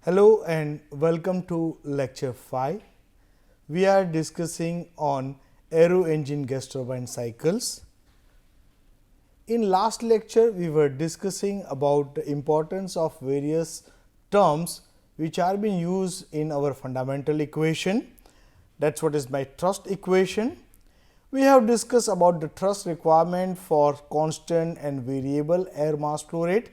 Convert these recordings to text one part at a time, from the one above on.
Hello and welcome to lecture 5. We are discussing on aero engine gas turbine cycles. In last lecture, we were discussing about the importance of various terms which are being used in our fundamental equation. That is what is my thrust equation. We have discussed about the thrust requirement for constant and variable air mass flow rate.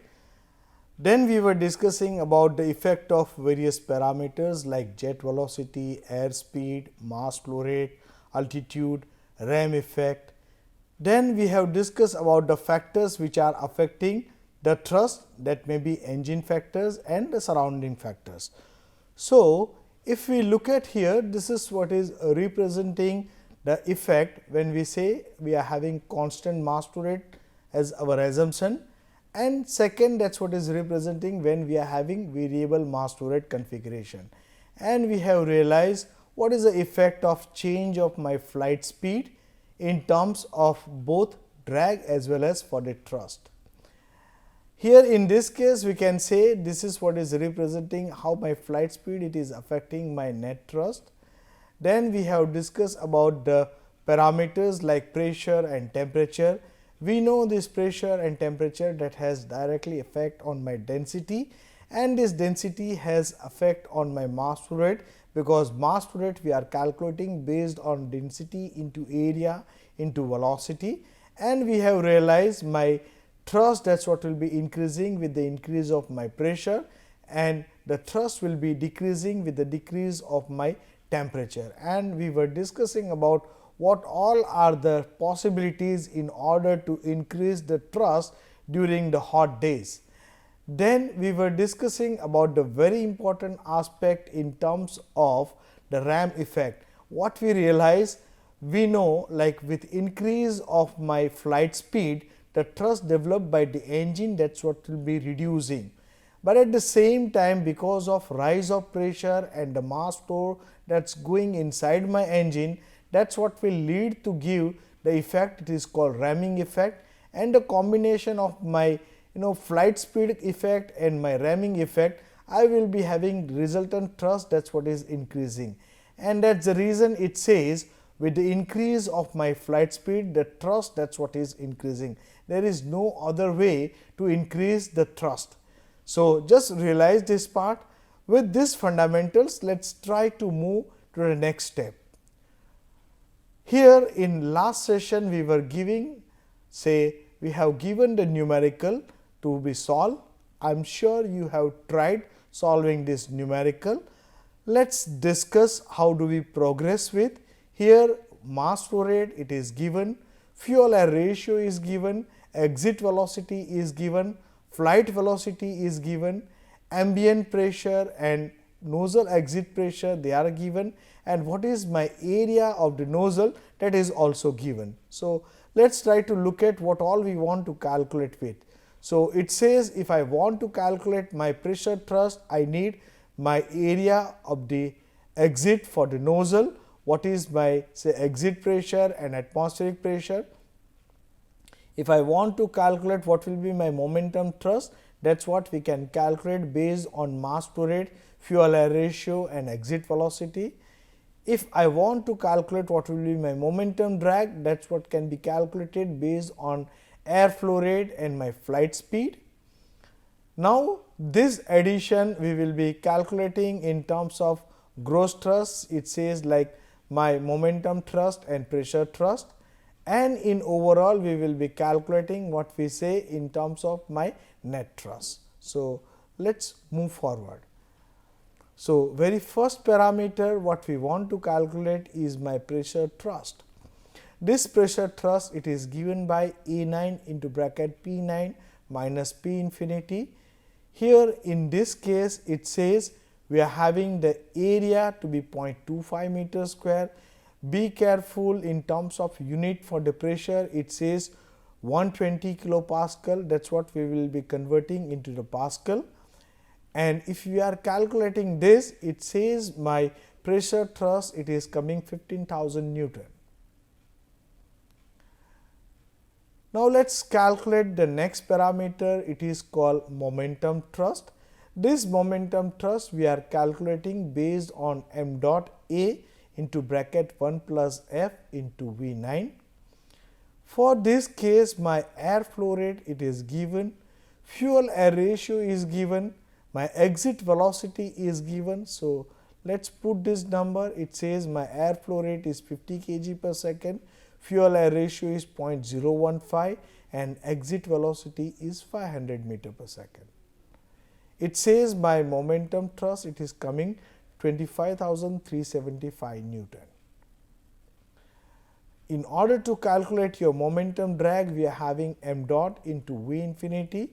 Then we were discussing about the effect of various parameters like jet velocity, air speed, mass flow rate, altitude, ram effect. Then we have discussed about the factors which are affecting the thrust, that may be engine factors and the surrounding factors. So, if we look at here, this is what is representing the effect when we say we are having constant mass flow rate as our assumption, and second, that is what is representing when we are having variable mass flow rate configuration. And we have realized what is the effect of change of my flight speed in terms of both drag as well as for the thrust. Here in this case, we can say this is what is representing how my flight speed it is affecting my net thrust. Then we have discussed about the parameters like pressure and temperature. We know this pressure and temperature that has directly effect on my density, and this density has effect on my mass flow rate, because mass flow rate we are calculating based on density into area into velocity, and we have realized my thrust, that is what will be increasing with the increase of my pressure, and the thrust will be decreasing with the decrease of my temperature. And we were discussing about what all are the possibilities in order to increase the thrust during the hot days. Then we were discussing about the very important aspect in terms of the ram effect. What we realize, we know like with increase of my flight speed, the thrust developed by the engine, that is what will be reducing. But at the same time, because of rise of pressure and the mass flow that is going inside my engine, that is what will lead to give the effect, it is called ramming effect, and the combination of my flight speed effect and my ramming effect, I will be having resultant thrust, that is what is increasing. And that is the reason it says with the increase of my flight speed, the thrust, that is what is increasing. There is no other way to increase the thrust. So, just realize this part. With these fundamentals, let us try to move to the next step. Here in last session, we were giving, say we have given the numerical to be solved. I am sure you have tried solving this numerical. Let us discuss how do we progress with. Here mass flow rate it is given, fuel air ratio is given, exit velocity is given, flight velocity is given, ambient pressure and nozzle exit pressure they are given, and what is my area of the nozzle, that is also given. So, let us try to look at what all we want to calculate with. So, it says if I want to calculate my pressure thrust, I need my area of the exit for the nozzle, what is my say exit pressure and atmospheric pressure. If I want to calculate what will be my momentum thrust, that is what we can calculate based on mass flow rate, fuel air ratio and exit velocity. If I want to calculate what will be my momentum drag, that is what can be calculated based on air flow rate and my flight speed. Now, this addition we will be calculating in terms of gross thrust. It says like my momentum thrust and pressure thrust, and in overall we will be calculating what we say in terms of my net thrust. So, let us move forward. So, very first parameter what we want to calculate is my pressure thrust. This pressure thrust it is given by A9 into bracket P9 minus P infinity. Here in this case it says we are having the area to be 0.25 meter square. Be careful in terms of unit for the pressure, it says 120 kilopascal, that is what we will be converting into the pascal. And if we are calculating this, it says my pressure thrust it is coming 15,000 Newton. Now, let us calculate the next parameter, it is called momentum thrust. This momentum thrust we are calculating based on m dot A into bracket 1 plus F into V9. For this case, my air flow rate it is given, fuel air ratio is given, my exit velocity is given. So, let us put this number. It says my air flow rate is 50 kg per second, fuel air ratio is 0.015 and exit velocity is 500 meter per second. It says my momentum thrust it is coming 25,375 Newton. In order to calculate your momentum drag, we are having m dot into V infinity.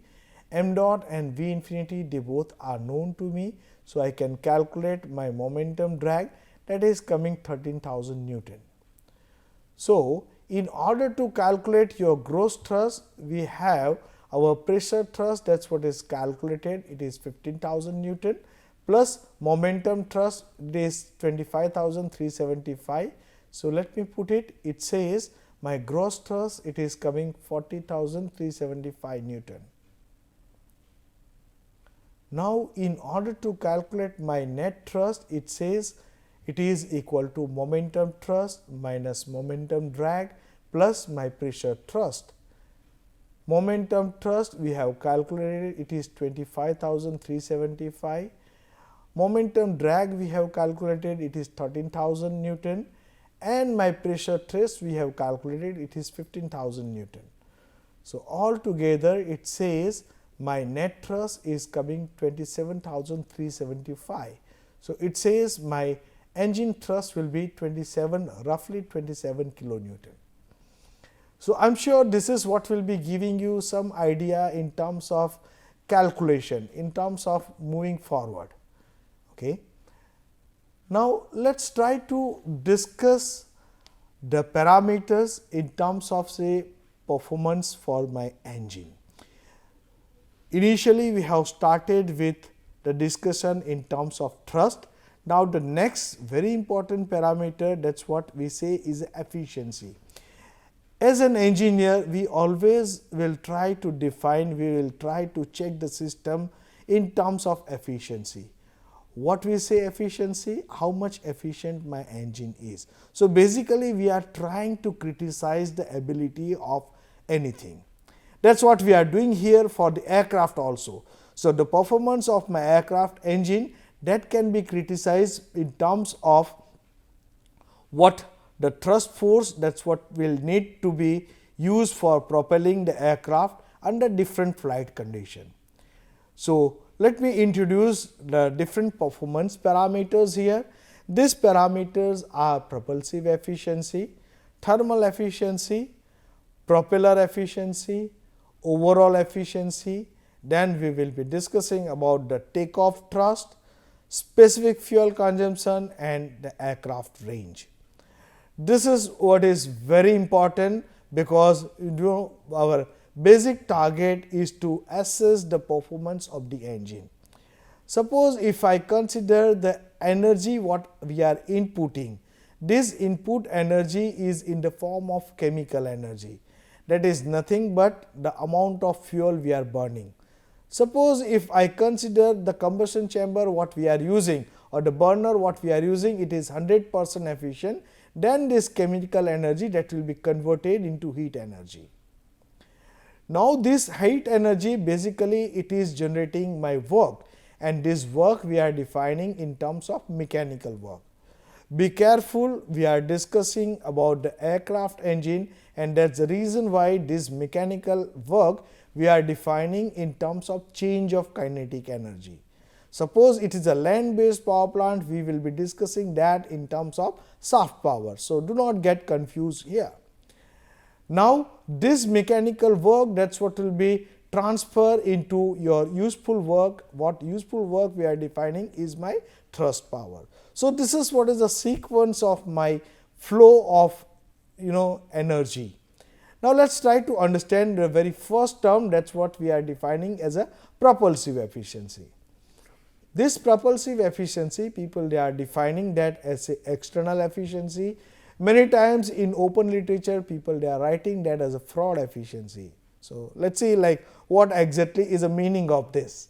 M dot and V infinity they both are known to me. So, I can calculate my momentum drag that is coming 13,000 Newton. So, in order to calculate your gross thrust, we have our pressure thrust that is what is calculated, it is 15,000 Newton plus momentum thrust it is 25,375. So, let me put it, it says my gross thrust it is coming 40,375 Newton. Now, in order to calculate my net thrust, it says it is equal to momentum thrust minus momentum drag plus my pressure thrust. Momentum thrust we have calculated it is 25,375. Momentum drag we have calculated it is 13,000 Newton and my pressure thrust we have calculated it is 15,000 Newton. So, altogether it says my net thrust is coming 27,375. So, it says my engine thrust will be roughly 27 kilonewton. So, I am sure this is what will be giving you some idea in terms of calculation, in terms of moving forward. Okay. Now, let us try to discuss the parameters in terms of say performance for my engine. Initially, we have started with the discussion in terms of thrust. Now, the next very important parameter that is what we say is efficiency. As an engineer, we always will try to define, we will try to check the system in terms of efficiency. What we say efficiency, how much efficient my engine is. So, basically we are trying to criticize the ability of anything. That is what we are doing here for the aircraft also. So, the performance of my aircraft engine that can be criticized in terms of what the thrust force that is what will need to be used for propelling the aircraft under different flight condition. So, let me introduce the different performance parameters here. These parameters are propulsive efficiency, thermal efficiency, propeller efficiency, overall efficiency. Then we will be discussing about the takeoff thrust, specific fuel consumption and the aircraft range. This is what is very important because our basic target is to assess the performance of the engine. Suppose if I consider the energy what we are inputting, this input energy is in the form of chemical energy, that is nothing but the amount of fuel we are burning. Suppose if I consider the combustion chamber what we are using or the burner what we are using, it is 100% efficient, then this chemical energy that will be converted into heat energy. Now, this heat energy basically it is generating my work and this work we are defining in terms of mechanical work. Be careful, we are discussing about the aircraft engine and that is the reason why this mechanical work we are defining in terms of change of kinetic energy. Suppose it is a land based power plant, we will be discussing that in terms of soft power. So, do not get confused here. Now, this mechanical work that is what will be transferred into your useful work. What useful work we are defining is my thrust power. So, this is what is the sequence of my flow of energy. Now, let us try to understand the very first term that is what we are defining as a propulsive efficiency. This propulsive efficiency people they are defining that as a external efficiency. Many times in open literature people they are writing that as a fraud efficiency. So, let us see like what exactly is the meaning of this.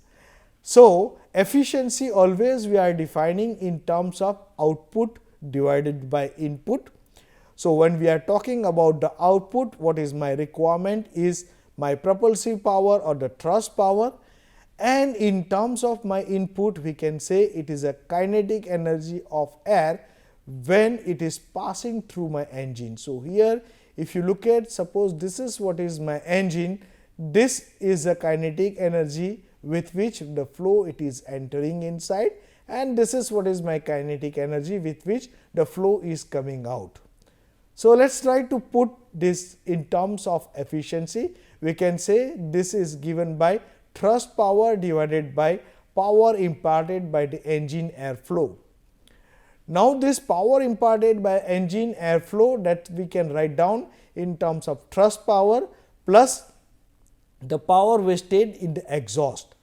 So, efficiency always we are defining in terms of output divided by input. So, when we are talking about the output, what is my requirement is my propulsive power or the thrust power, and in terms of my input we can say it is a kinetic energy of air when it is passing through my engine. So, here if you look at, suppose this is what is my engine, this is a kinetic energy with which the flow it is entering inside, and this is what is my kinetic energy with which the flow is coming out. So, let us try to put this in terms of efficiency. We can say this is given by thrust power divided by power imparted by the engine airflow. Now, this power imparted by engine airflow, that we can write down in terms of thrust power plus the power wasted in the exhaust.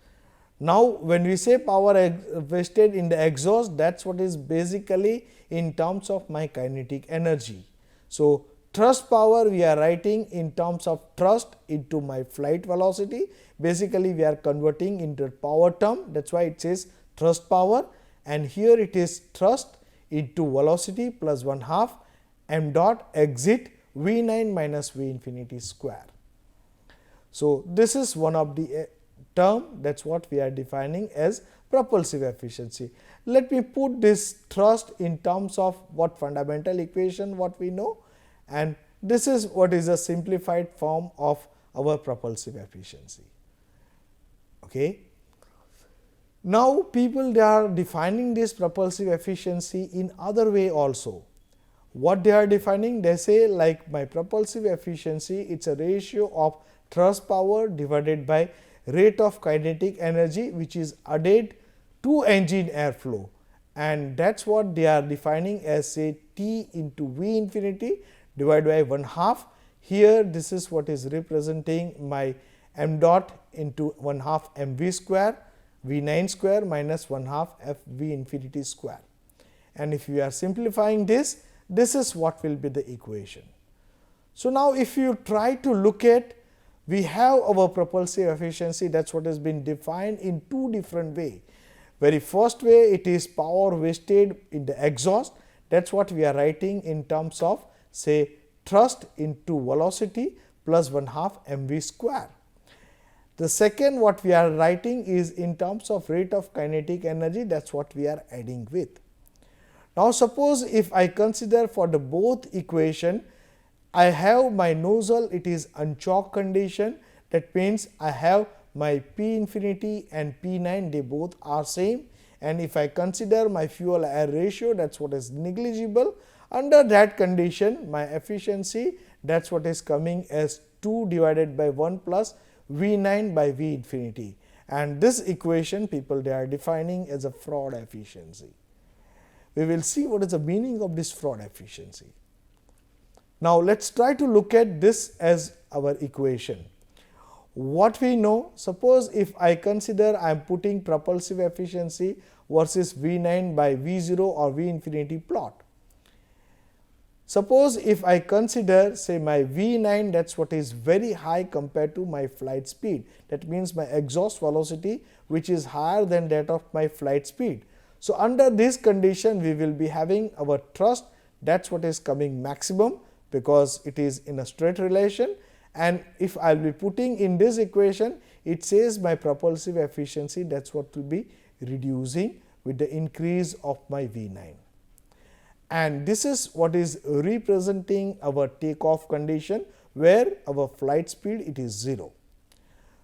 Now, when we say power wasted in the exhaust, that is what is basically in terms of my kinetic energy. So, thrust power we are writing in terms of thrust into my flight velocity. Basically, we are converting into power term, that is why it says thrust power, and here it is thrust into velocity plus 1/2 m dot exit V9 minus V infinity square. So, this is one of the term, that is what we are defining as propulsive efficiency. Let me put this thrust in terms of what fundamental equation what we know, and this is what is a simplified form of our propulsive efficiency. Okay. Now, people they are defining this propulsive efficiency in other way also. What they are defining? They say like my propulsive efficiency, it is a ratio of thrust power divided by rate of kinetic energy which is added to engine airflow, and that is what they are defining as say T into V infinity divided by 1/2. Here this is what is representing my m dot into 1/2 m v square V9 square minus 1/2 f v infinity square, and if we are simplifying this, this is what will be the equation. So, now if you try to look at, we have our propulsive efficiency, that is what has been defined in two different ways. Very first way, it is power wasted in the exhaust, that is what we are writing in terms of say thrust into velocity plus 1/2 m v square. The second what we are writing is in terms of rate of kinetic energy, that is what we are adding with. Now, suppose if I consider for the both equation, I have my nozzle, it is unchoke condition, that means I have my P infinity and P9, they both are same, and if I consider my fuel air ratio, that is what is negligible. Under that condition, my efficiency, that is what is coming as 2 divided by 1 plus V9 by V infinity, and this equation people they are defining as a fraud efficiency. We will see what is the meaning of this fraud efficiency. Now, let us try to look at this as our equation. What we know, suppose if I consider I am putting propulsive efficiency versus V9 by V0 or V infinity plot. Suppose if I consider say my V9, that is what is very high compared to my flight speed, that means my exhaust velocity which is higher than that of my flight speed. So, under this condition we will be having our thrust, that is what is coming maximum because it is in a straight relation, and if I will be putting in this equation, it says my propulsive efficiency, that is what will be reducing with the increase of my V9. And this is what is representing our takeoff condition where our flight speed it is 0.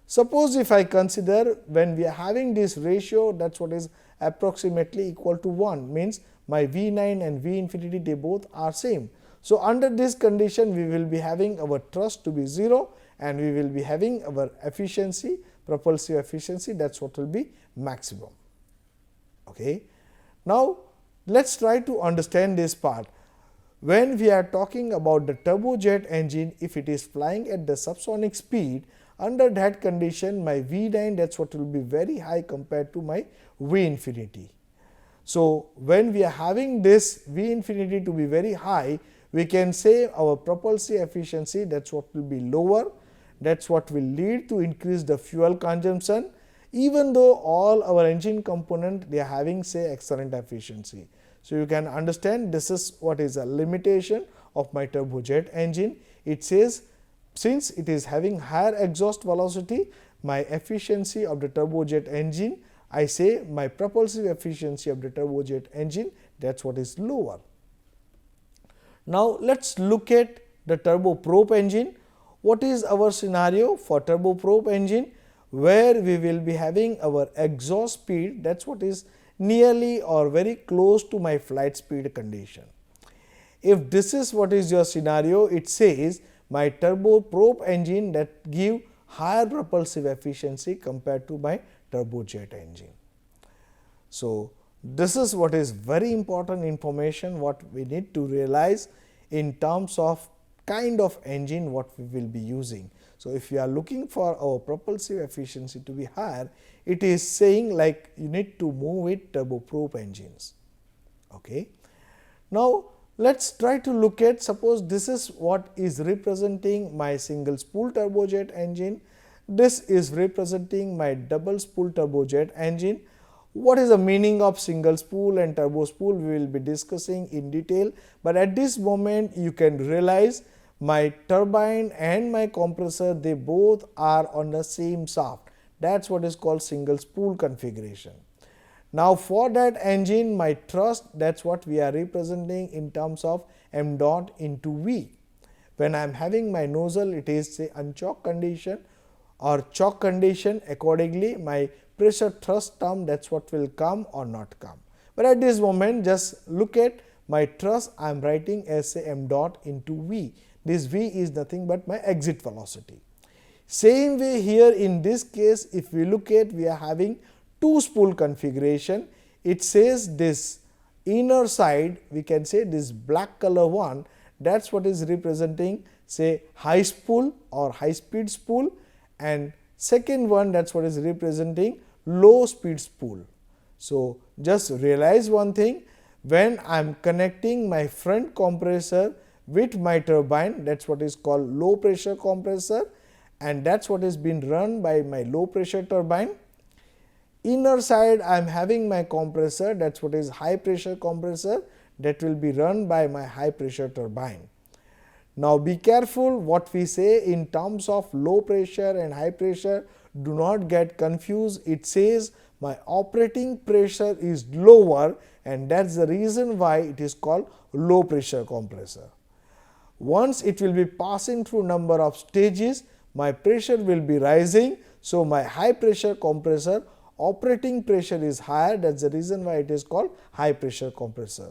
Suppose if I consider when we are having this ratio, that is what is approximately equal to 1, means my V9 and V infinity they both are same. So, under this condition we will be having our thrust to be 0 and we will be having our efficiency, propulsive efficiency, that is what will be maximum. Okay. Now, let us try to understand this part. When we are talking about the turbojet engine, if it is flying at the subsonic speed, under that condition my V9, that is what will be very high compared to my V infinity. So, when we are having this V infinity to be very high, we can say our propulsive efficiency, that is what will be lower, that is what will lead to increase the fuel consumption. even though all our engine component they are having say excellent efficiency. So, you can understand this is what is a limitation of my turbojet engine. It says since it is having higher exhaust velocity, my efficiency of the turbojet engine, I say my propulsive efficiency of the turbojet engine, that is what is lower. Now, let us look at the turboprop engine. What is our scenario for turboprop engine, where we will be having our exhaust speed, that is what is nearly or very close to my flight speed condition. If this is what is your scenario, it says my turboprop engine that give higher propulsive efficiency compared to my turbojet engine. So, this is what is very important information what we need to realize in terms of kind of engine what we will be using. So, if you are looking for our propulsive efficiency to be higher, it is saying like you need to move with turboprop engines. Okay. Now, let us try to look at, suppose this is what is representing my single spool turbojet engine, this is representing my double spool turbojet engine. What is the meaning of single spool and turbo spool, we will be discussing in detail, but at this moment you can realize my turbine and my compressor they both are on the same shaft, that is what is called single spool configuration. Now, for that engine my thrust, that is what we are representing in terms of m dot into V. When I am having my nozzle, it is say unchoke condition or choke condition, accordingly my pressure thrust term, that is what will come or not come. But at this moment just look at my thrust, I am writing as say m dot into V. This V is nothing but my exit velocity. Same way here in this case, if we look at, we are having two spool configuration. It says this inner side, we can say this black color one, that is what is representing say high spool or high speed spool, and second one, that is what is representing low speed spool. So, just realize one thing, when I am connecting my front compressor with my turbine, that is what is called low pressure compressor, and that is what is being run by my low pressure turbine. Inner side I am having my compressor, that is what is high pressure compressor, that will be run by my high pressure turbine. Now, be careful what we say in terms of low pressure and high pressure, do not get confused. It says my operating pressure is lower, and that is the reason why it is called low pressure compressor. Once it will be passing through number of stages, my pressure will be rising. So, my high pressure compressor operating pressure is higher, that is the reason why it is called high pressure compressor.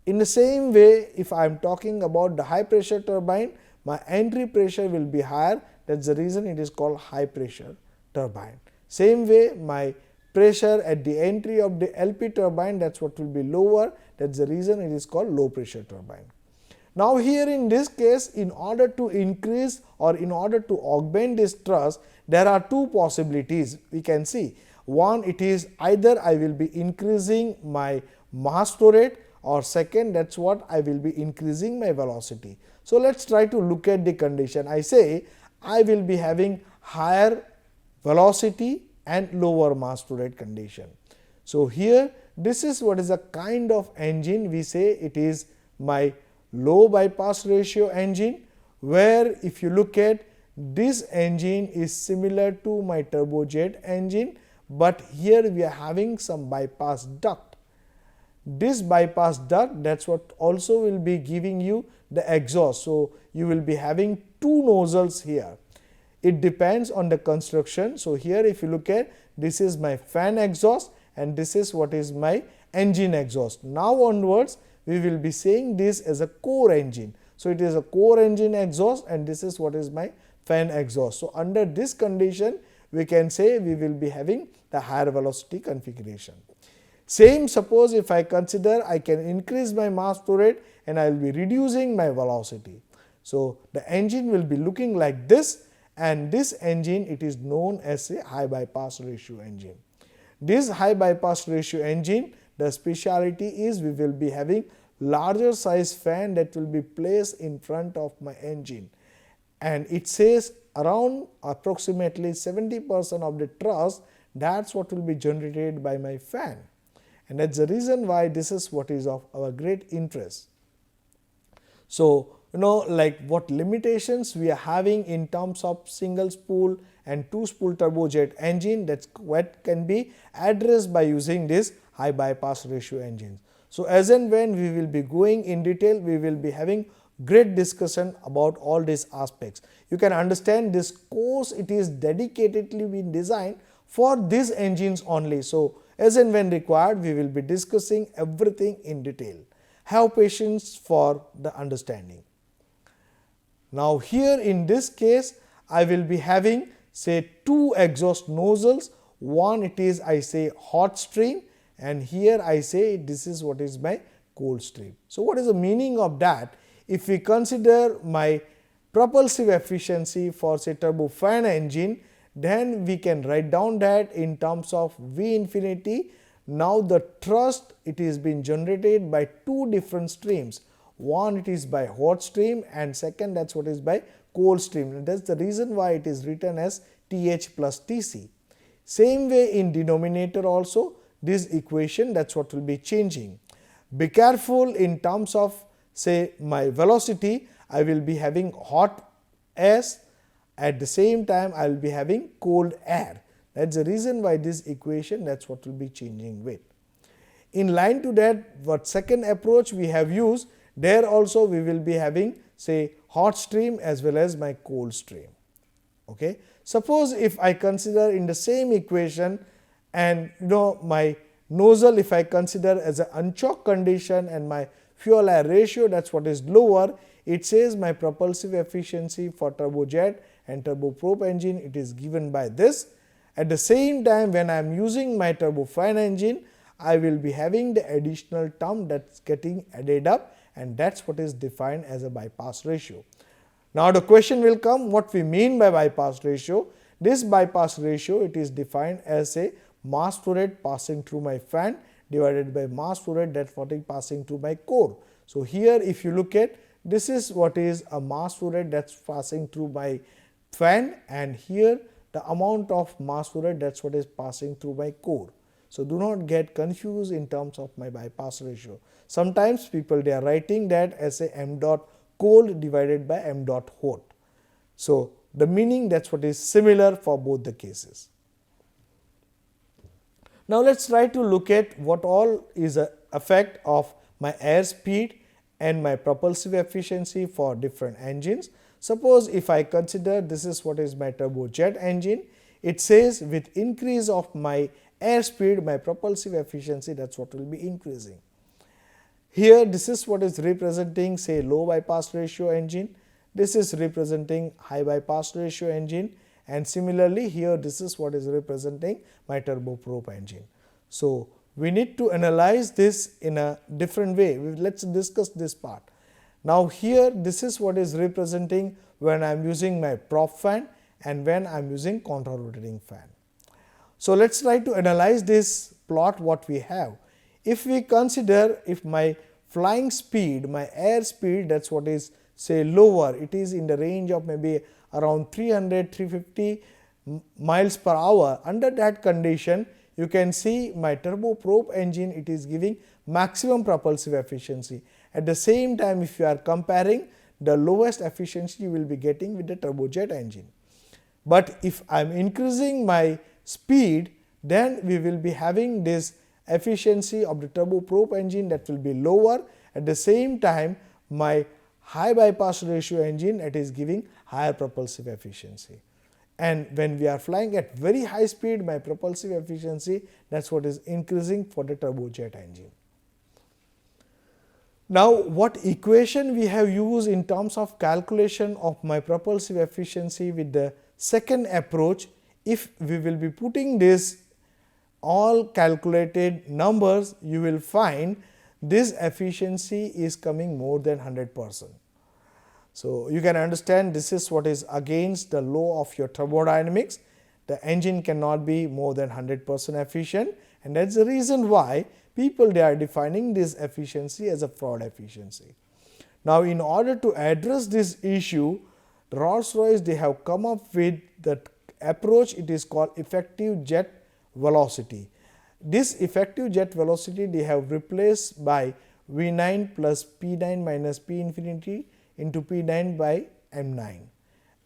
In the same way, if I am talking about the high pressure turbine, my entry pressure will be higher, that is the reason it is called high pressure turbine. Same way, my pressure at the entry of the LP turbine, that is what will be lower, that is the reason it is called low pressure turbine. Now, here in this case, in order to increase or in order to augment this thrust, there are two possibilities we can see. One, it is either I will be increasing my mass flow rate, or second, that is what I will be increasing my velocity. So, let us try to look at the condition. I say I will be having higher velocity and lower mass flow rate condition. So, here this is what is a kind of engine, we say it is my low bypass ratio engine, where if you look at this engine is similar to my turbojet engine, but here we are having some bypass duct. This bypass duct, that is what also will be giving you the exhaust. So, you will be having two nozzles here. It depends on the construction. So, here if you look at, this is my fan exhaust and this is what is my engine exhaust. Now onwards we will be saying this as a core engine. So, it is a core engine exhaust and this is what is my fan exhaust. So, under this condition we can say we will be having the higher velocity configuration. Same, suppose if I consider I can increase my mass flow rate and I will be reducing my velocity. So, the engine will be looking like this, and this engine it is known as a high bypass ratio engine. This high bypass ratio engine, the speciality is we will be having larger size fan that will be placed in front of my engine, and it says around approximately 70% of the thrust that's what will be generated by my fan. And that's the reason why this is what is of our great interest. So, like what limitations we are having in terms of single spool and two spool turbojet engine, that's what can be addressed by using this high bypass ratio engines. So, as and when we will be going in detail, we will be having great discussion about all these aspects. You can understand this course, it is dedicatedly been designed for these engines only. So, as and when required, we will be discussing everything in detail. Have patience for the understanding. Now, here in this case, I will be having say two exhaust nozzles. One, it is I say hot stream, and here I say this is what is my cold stream. So, what is the meaning of that? If we consider my propulsive efficiency for say turbofan engine, then we can write down that in terms of V infinity. Now, the thrust, it is being generated by two different streams. One, it is by hot stream, and second, that's what is by cold stream, and that's the reason why it is written as TH plus TC. Same way in denominator also, this equation, that's what will be changing. Be careful in terms of say my velocity, I will be having hot S, at the same time I will be having cold air. That's the reason why this equation, that's what will be changing with. In line to that, what second approach we have used, there also we will be having say hot stream as well as my cold stream. Okay. Suppose if I consider in the same equation, and my nozzle, if I consider as an unchoked condition and my fuel air ratio, that's what is lower, it says my propulsive efficiency for turbojet and turboprop engine, it is given by this. At the same time, when I am using my turbofan engine, I will be having the additional term that's getting added up, and that's what is defined as a bypass ratio. Now, the question will come, what we mean by bypass ratio? This bypass ratio, it is defined as a mass flow rate passing through my fan divided by mass flow rate that's what is passing through my core. So, here if you look at, this is what is a mass flow rate that's passing through my fan, and here the amount of mass flow rate, that's what is passing through my core. So, do not get confused in terms of my bypass ratio. Sometimes people, they are writing that as a m dot cold divided by m dot hot. So, the meaning, that's what is similar for both the cases. Now, let us try to look at what all is a effect of my air speed and my propulsive efficiency for different engines. Suppose if I consider this is what is my turbojet engine, it says with increase of my air speed, my propulsive efficiency, that's what will be increasing. Here this is what is representing say low bypass ratio engine, this is representing high bypass ratio engine, and similarly here this is what is representing my turboprop engine. So, we need to analyze this in a different way. Let us discuss this part. Now, here this is what is representing when I am using my prop fan and when I am using contra rotating fan. So, let us try to analyze this plot what we have. If we consider, if my flying speed, my air speed, that is what is say lower, it is in the range of maybe around 300-350 miles per hour. Under that condition, you can see my turboprop engine, it is giving maximum propulsive efficiency. At the same time, if you are comparing, the lowest efficiency you will be getting with the turbojet engine. But if I am increasing my speed, then we will be having this efficiency of the turboprop engine that will be lower. At the same time, my high bypass ratio engine, it is giving higher propulsive efficiency. And when we are flying at very high speed, my propulsive efficiency, that's what is increasing for the turbojet engine. Now, what equation we have used in terms of calculation of my propulsive efficiency with the second approach, if we will be putting this all calculated numbers, you will find this efficiency is coming more than 100%. So, you can understand this is what is against the law of your thermodynamics. The engine cannot be more than 100% efficient, and that is the reason why people, they are defining this efficiency as a fraud efficiency. Now, in order to address this issue, Rolls-Royce, they have come up with the approach, it is called effective jet velocity. This effective jet velocity they have replaced by V9 plus P9 minus P infinity into P9 by M9.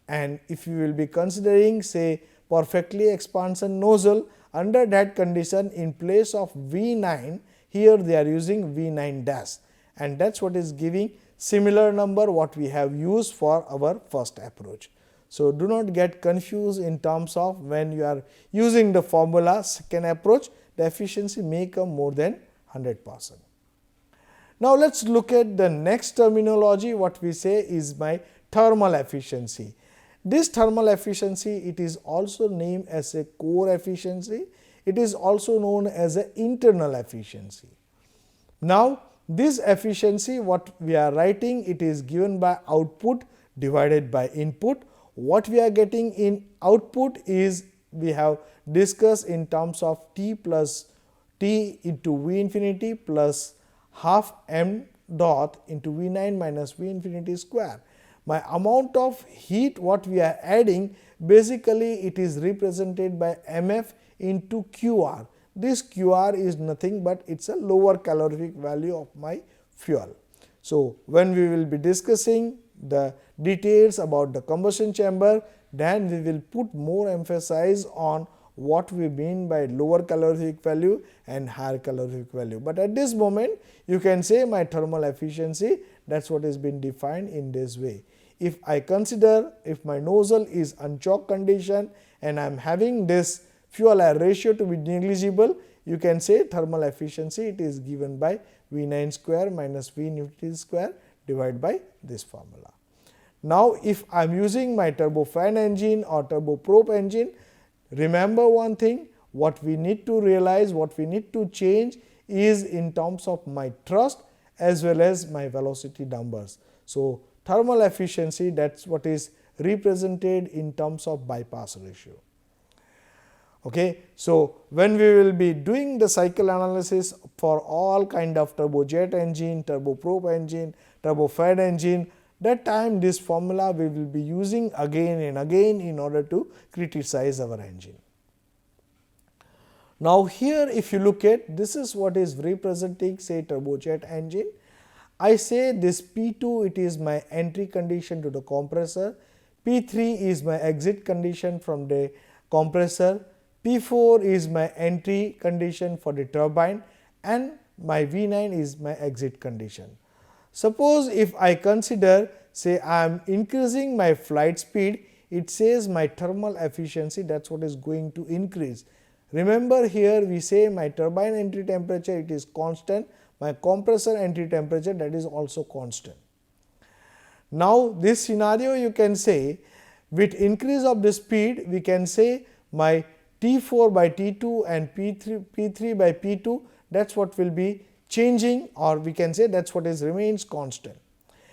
And if you will be considering say perfectly expansion nozzle, under that condition in place of V9 here they are using V9 dash, and that is what is giving similar number what we have used for our first approach. So, do not get confused in terms of when you are using the formula second approach, the efficiency may come more than 100%. Now, let us look at the next terminology. What we say is my thermal efficiency. This thermal efficiency, it is also named as a core efficiency. It is also known as an internal efficiency. Now, this efficiency what we are writing, it is given by output divided by input. What we are getting in output is we have discussed in terms of T plus T into V infinity plus half m dot into V9 minus V infinity square. My amount of heat what we are adding, basically it is represented by mf into QR. This QR is nothing but it is a lower calorific value of my fuel. So, when we will be discussing the details about the combustion chamber, then we will put more emphasis on what we mean by lower calorific value and higher calorific value. But at this moment you can say my thermal efficiency, that is what is been defined in this way. If I consider if my nozzle is unchoked condition and I am having this fuel air ratio to be negligible, you can say thermal efficiency it is given by V9 square minus V infinity square divided by this formula. Now, if I am using my turbofan engine or turboprop engine, remember one thing, what we need to realize, what we need to change is in terms of my thrust as well as my velocity numbers. So, thermal efficiency, that is what is represented in terms of bypass ratio. Okay. So, when we will be doing the cycle analysis for all kind of turbojet engine, turboprop engine, turbofan engine, that time this formula we will be using again and again in order to criticize our engine. Now, here if you look at, this is what is representing say turbojet engine. I say this P2 it is my entry condition to the compressor, P3 is my exit condition from the compressor, P4 is my entry condition for the turbine, and my V9 is my exit condition. Suppose if I consider say I am increasing my flight speed, it says my thermal efficiency, that is what is going to increase. Remember here we say my turbine entry temperature it is constant, my compressor entry temperature that is also constant. Now, this scenario you can say with increase of the speed we can say my T4 by T2 and P3 by P2, that is what will be changing, or we can say that is what is remains constant,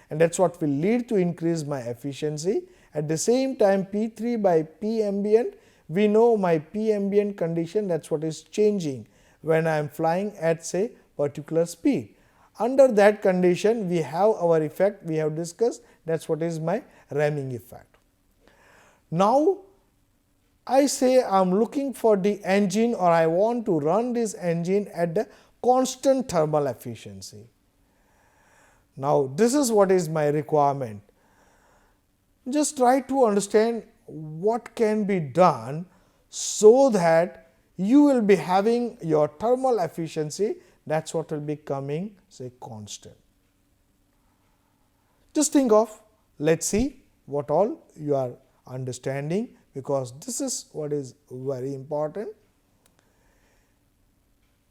and that is what will lead to increase my efficiency. At the same time P3 by P ambient, we know my P ambient condition, that is what is changing when I am flying at say particular speed. Under that condition we have our effect we have discussed, that is what is my ramming effect. Now, I say I am looking for the engine, or I want to run this engine at the constant thermal efficiency. Now, this is what is my requirement. Just try to understand what can be done so that you will be having your thermal efficiency, that is what will be coming say constant. Just think of, let us see what all you are understanding, because this is what is very important.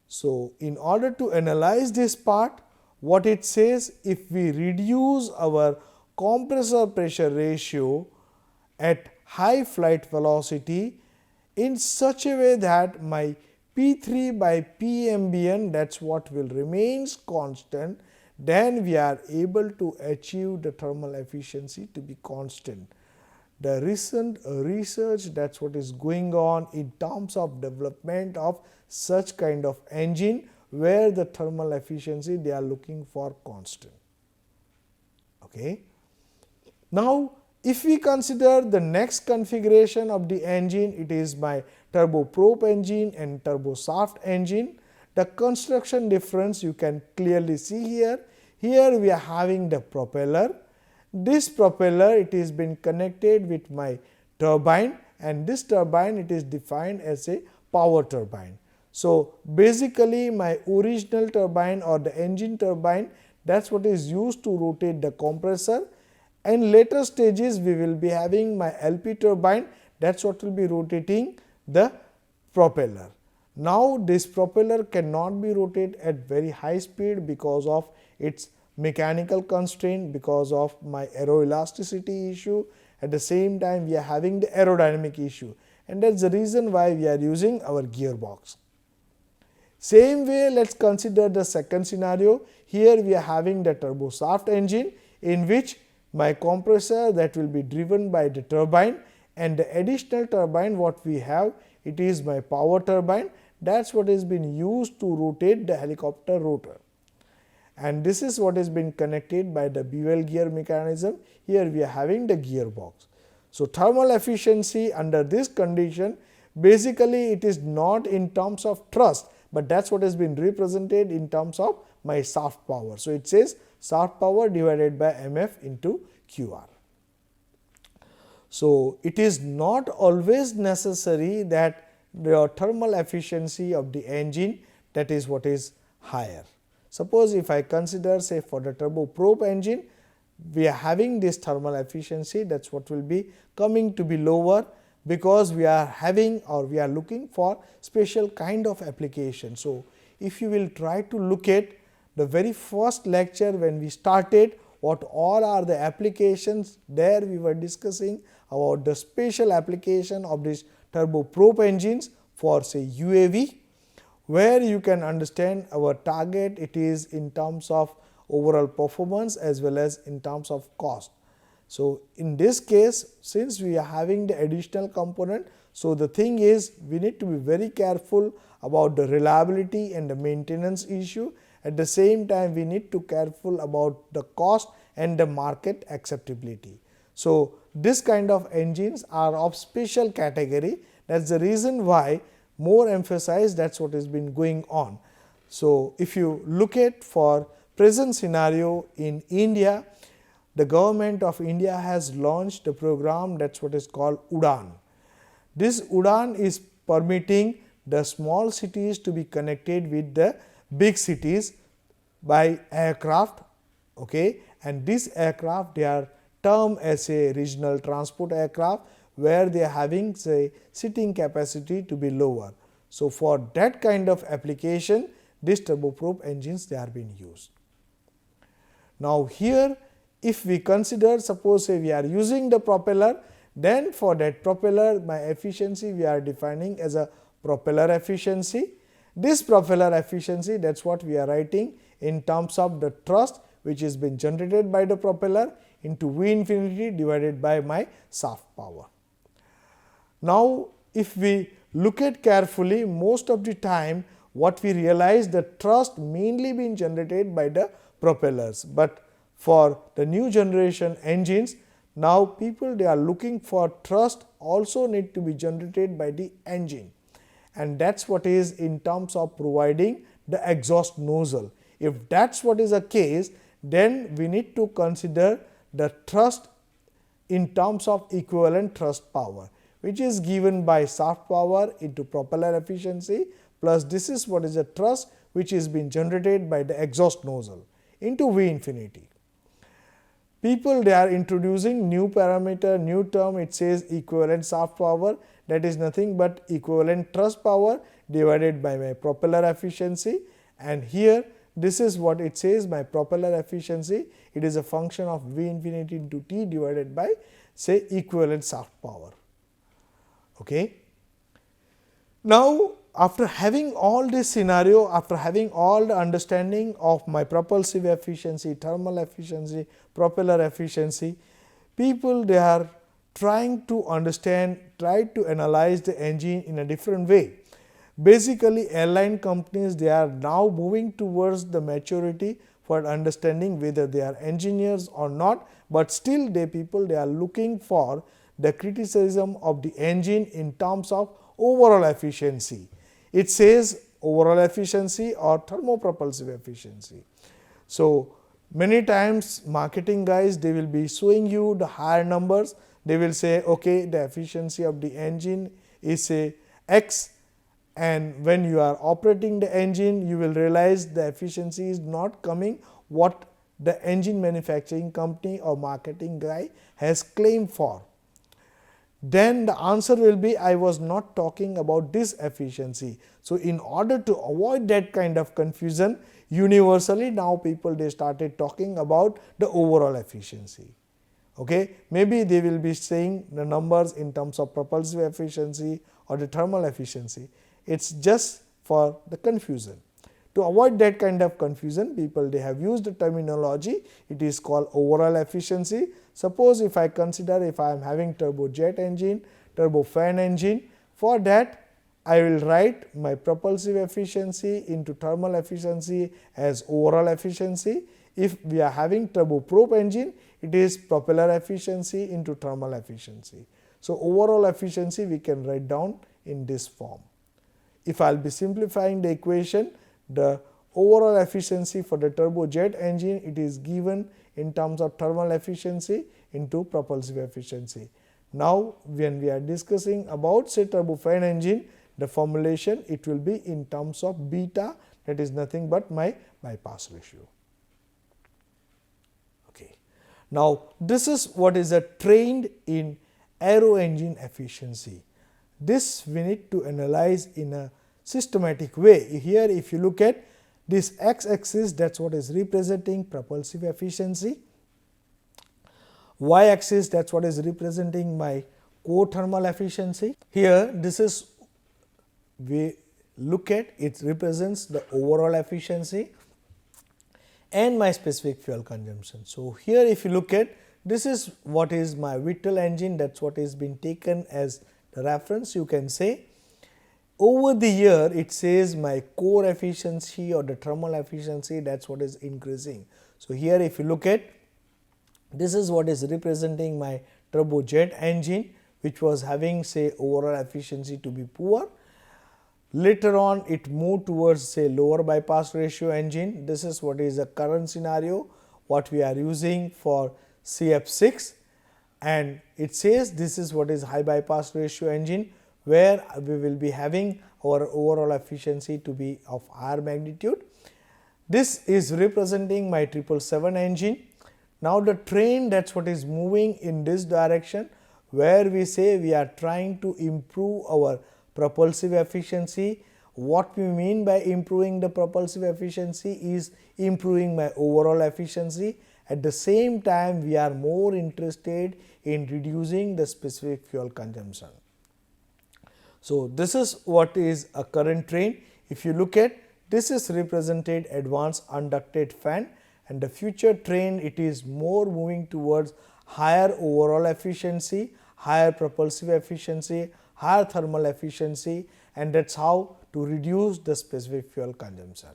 So, in order to analyze this part, what it says, if we reduce our compressor pressure ratio at high flight velocity in such a way that my P3 by P ambient, that is what will remains constant, then we are able to achieve the thermal efficiency to be constant. The recent research, that is what is going on in terms of development of such kind of engine, where the thermal efficiency they are looking for constant. Okay. Now, If we consider the next configuration of the engine, it is my turboprop engine and turboshaft engine. The construction difference you can clearly see here. Here we are having the propeller. This propeller, it is been connected with my turbine, and this turbine, it is defined as a power turbine. So, basically my original turbine or the engine turbine, that is what is used to rotate the compressor. In later stages we will be having my LP turbine, that is what will be rotating the propeller. Now, this propeller cannot be rotated at very high speed because of its mechanical constraint, because of my aeroelasticity issue. At the same time we are having the aerodynamic issue, and that is the reason why we are using our gearbox. Same way, let us consider the second scenario. Here we are having the turboshaft engine, in which my compressor that will be driven by the turbine, and the additional turbine what we have, it is my power turbine, that is what has been used to rotate the helicopter rotor. And this is what has been connected by the bevel gear mechanism. Here we are having the gearbox. So, thermal efficiency under this condition, basically it is not in terms of thrust, but that is what has been represented in terms of my shaft power. So, it says shaft power divided by MF into QR. So, it is not always necessary that the thermal efficiency of the engine, that is what is higher. Suppose if I consider, say, for the turboprop engine, we are having this thermal efficiency, that is what will be coming to be lower, because we are having or we are looking for special kind of application. So, if you will try to look at the very first lecture when we started, what all are the applications, there we were discussing about the special application of these turboprop engines for, say, UAV, where you can understand our target, it is in terms of overall performance as well as in terms of cost. So, in this case, since we are having the additional component, so the thing is we need to be very careful about the reliability and the maintenance issue. At the same time, we need to be careful about the cost and the market acceptability. So, this kind of engines are of special category, that is the reason why more emphasize, that is what has been going on. So, if you look at for present scenario in India, the government of India has launched a program, that is what is called UDAN. This UDAN is permitting the small cities to be connected with the big cities by aircraft, okay? And this aircraft, they are termed as a regional transport aircraft, where they are having, say, seating capacity to be lower. So, for that kind of application, these turboprop engines, they are being used. Now, here if we consider, suppose say we are using the propeller, then for that propeller my efficiency we are defining as a propeller efficiency. This propeller efficiency, that is what we are writing in terms of the thrust which is been generated by the propeller into V infinity divided by my shaft power. Now, if we look at carefully, most of the time what we realize, the thrust mainly being generated by the propellers, but for the new generation engines, now people they are looking for thrust also need to be generated by the engine, and that is what is in terms of providing the exhaust nozzle. If that is what is the case, then we need to consider the thrust in terms of equivalent thrust power, which is given by shaft power into propeller efficiency, plus this is what is the thrust which is being generated by the exhaust nozzle into V infinity. People they are introducing new parameter, new term, it says equivalent shaft power, that is nothing but equivalent thrust power divided by my propeller efficiency, and here this is what it says, my propeller efficiency, it is a function of V infinity into T divided by, say, equivalent shaft power. Okay. Now, after having all this scenario, after having all the understanding of my propulsive efficiency, thermal efficiency, propeller efficiency, people they are trying to understand, try to analyze the engine in a different way. Basically, airline companies they are now moving towards the maturity for understanding whether they are engineers or not, but still they are looking for the criticism of the engine in terms of overall efficiency. It says overall efficiency or thermopropulsive efficiency. So, many times marketing guys, they will be showing you the higher numbers. They will say, okay, the efficiency of the engine is say X, and when you are operating the engine, you will realize the efficiency is not coming what the engine manufacturing company or marketing guy has claimed for. Then the answer will be, I was not talking about this efficiency. So, in order to avoid that kind of confusion, universally now people they started talking about the overall efficiency. Okay. Maybe they will be saying the numbers in terms of propulsive efficiency or the thermal efficiency. It is just for the confusion. To avoid that kind of confusion, people they have used the terminology, it is called overall efficiency. Suppose if I consider if I am having turbojet engine, turbofan engine, for that I will write my propulsive efficiency into thermal efficiency as overall efficiency. If we are having turboprop engine, it is propeller efficiency into thermal efficiency. So, overall efficiency we can write down in this form. If I will be simplifying the equation, the overall efficiency for the turbojet engine, it is given in terms of thermal efficiency into propulsive efficiency. Now, when we are discussing about say turbofan engine, the formulation it will be in terms of beta, that is nothing but my bypass ratio. Okay. Now, this is what is a trend in aero engine efficiency. This we need to analyze in a systematic way. Here if you look at this x axis, that is what is representing propulsive efficiency, y axis that is what is representing my core thermal efficiency. Here this is we look at, it represents the overall efficiency and my specific fuel consumption. So, here if you look at, this is what is my Vittel engine, that is what is been taken as the reference. You can say over the year it says my core efficiency or the thermal efficiency, that is what is increasing. So, here if you look at, this is what is representing my turbojet engine, which was having say overall efficiency to be poor. Later on it moved towards say lower bypass ratio engine. This is what is the current scenario what we are using for CF6, and it says this is what is high bypass ratio engine, where we will be having our overall efficiency to be of higher magnitude. This is representing my 777 engine. Now, the trend that is what is moving in this direction, where we say we are trying to improve our propulsive efficiency. What we mean by improving the propulsive efficiency is improving my overall efficiency. At the same time, we are more interested in reducing the specific fuel consumption. So, this is what is a current trend. If you look at, this is represented advanced unducted fan, and the future trend it is more moving towards higher overall efficiency, higher propulsive efficiency, higher thermal efficiency, and that is how to reduce the specific fuel consumption.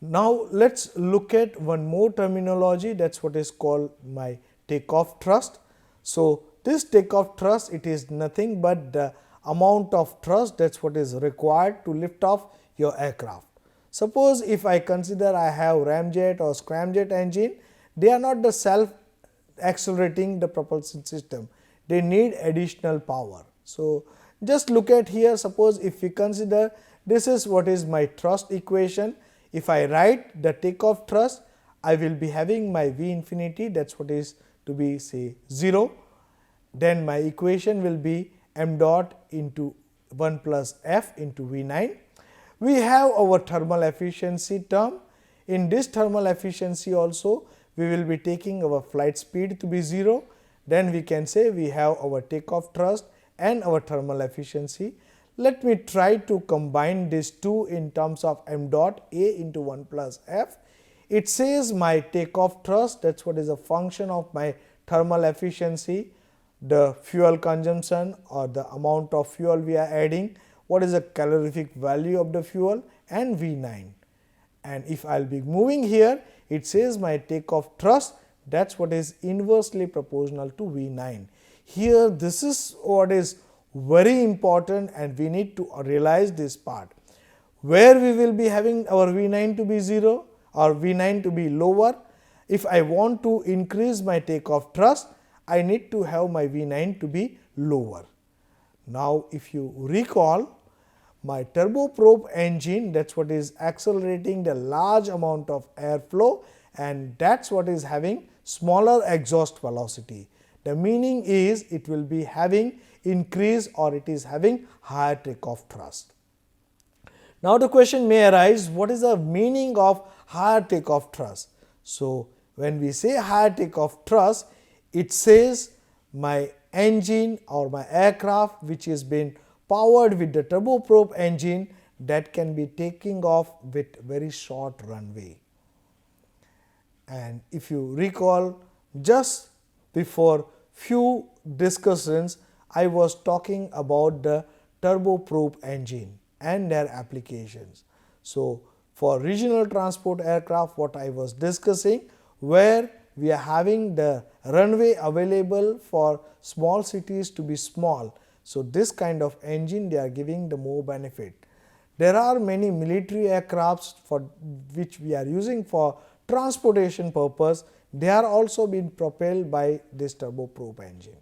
Now, let us look at one more terminology, that is what is called my takeoff thrust. So, this takeoff thrust it is nothing but the amount of thrust that is what is required to lift off your aircraft. Suppose if I consider I have ramjet or scramjet engine, they are not the self accelerating the propulsion system, they need additional power. So, just look at here, suppose if we consider this is what is my thrust equation. If I write the takeoff thrust, I will be having my V infinity, that is what is to be say 0. Then my equation will be m dot into 1 plus F into V9. We have our thermal efficiency term. In this thermal efficiency also, we will be taking our flight speed to be 0. Then we can say we have our takeoff thrust and our thermal efficiency. Let me try to combine these two in terms of m dot A into 1 plus F. It says my takeoff thrust, that is what is a function of my thermal efficiency, the fuel consumption or the amount of fuel we are adding, what is the calorific value of the fuel, and V9. and if I will be moving here, it says my takeoff thrust, that is what is inversely proportional to V9. Here this is what is very important, and we need to realize this part, where we will be having our V9 to be 0 or V9 to be lower. If I want to increase my takeoff thrust, I need to have my V9 to be lower. Now, if you recall, my turboprop engine, that is what is accelerating the large amount of airflow, and that is what is having smaller exhaust velocity. The meaning is it will be having increase, or it is having higher takeoff thrust. Now, the question may arise, what is the meaning of higher takeoff thrust? So, when we say higher takeoff thrust, it says my engine or my aircraft which is been powered with the turboprop engine, that can be taking off with very short runway. And if you recall, just before few discussions, I was talking about the turboprop engine and their applications. So, for regional transport aircraft, what I was discussing, where we are having the runway available for small cities to be small. So, this kind of engine they are giving the more benefit. There are many military aircrafts for which we are using for transportation purpose, they are also being propelled by this turboprop engine.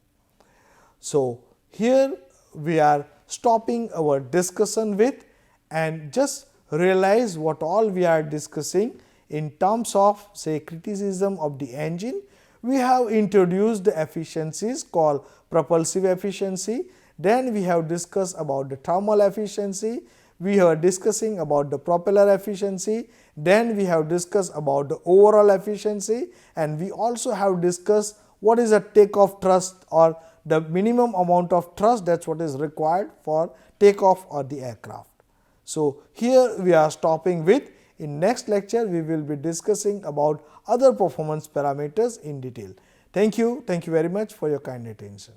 So, here we are stopping our discussion with, and just realize what all we are discussing in terms of say criticism of the engine. We have introduced the efficiencies called propulsive efficiency, then we have discussed about the thermal efficiency, we are discussing about the propeller efficiency, then we have discussed about the overall efficiency, and we also have discussed what is a takeoff thrust or the minimum amount of thrust, that is what is required for takeoff or the aircraft. So, here we are stopping with. In next lecture, we will be discussing about other performance parameters in detail. Thank you very much for your kind attention.